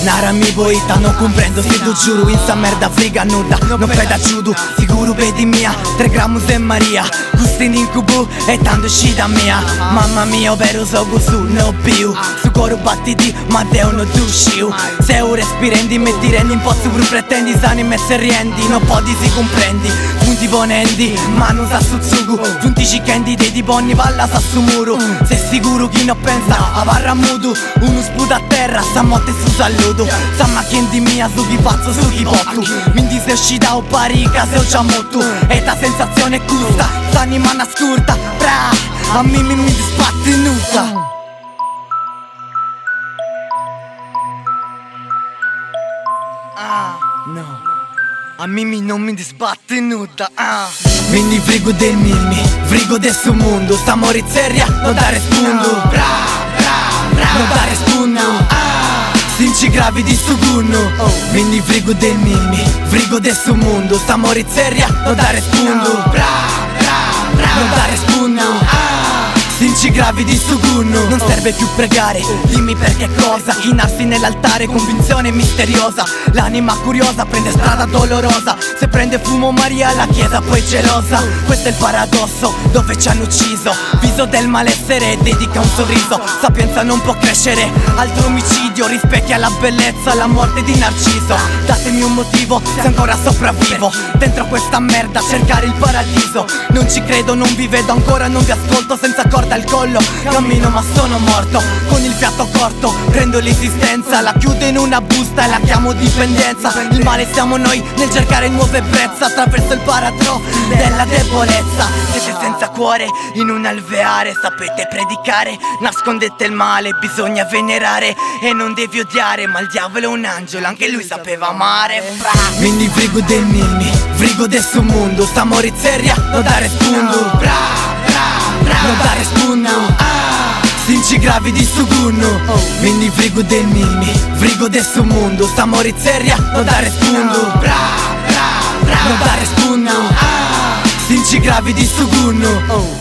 Nara mi boita, non comprendo se tu giuro in sta merda friga nuda. Non peda giudu, sicuro vedi mia 3 grammi e Maria, gusto in incubo e tanto uscita mia. Mamma mia, ovvero so gusto no più. Su coro battiti, ma deo no dusciu. Se ora respirendi, mi ti rendi un po' su pretendi, sani me se riendi, non podi si comprendi. Punti ponendi, ma non sa su zugu. Punti cichendi, dei di bonni, palla sa su muro. Sei sicuro chi non pensa, a barra mutu. Uno sputa a terra, sta motte su saluto. Sa macchiendi mia, su chi pazzo, su chi pottu. Quindi sei uscita o parica, se ho già motto. E ta sensazione è gusta, s'anima nascurta. Bra, a mi dispatti nuda. No, a Mimi non mi disbatte nuda. Quindi frigo del Mimi, frigo del suo mondo. Sta morizzeria, non dare spundo. Non dare spundo. Sinci gravi di sugunno. Quindi frigo del Mimi, frigo del suo mondo. Sta morizzeria, non dare spundo. Non dare spundo. Sinci gravi di sugunno. Non serve più pregare, dimmi per che cosa. Chinarsi nell'altare, convinzione misteriosa. L'anima curiosa prende strada dolorosa. Se prende fumo Maria la chiesa poi gelosa. Questo è il paradosso dove ci hanno ucciso. Viso del malessere dedica un sorriso. Sapienza non può crescere, altro omicidio. Rispecchia la bellezza, la morte di Narciso. Datemi un motivo se ancora sopravvivo. Dentro questa merda cercare il paradiso. Non ci credo, non vi vedo ancora, non vi ascolto. Senza corda al collo, cammino ma sono morto. Con il fiato corto, prendo l'esistenza. La chiudo in una busta e la chiamo dipendenza. Il male siamo noi nel cercare nuove brezze. Attraverso il baratro della debolezza. Siete senza cuore in un alveare. Sapete predicare, nascondete il male. Bisogna venerare e non devi odiare. Ma il diavolo è un angelo, anche lui sapeva amare. Quindi frigo del Mimi, frigo del suo mondo. Sta morizzeria, non dare spundo. Non dare spunno. Sinci gravi di sugunno. Quindi frigo del Mimi, frigo del suo mondo. Sta morizzeria, non dare spundo. Non dare spunno. Sinci gravi di sugunno.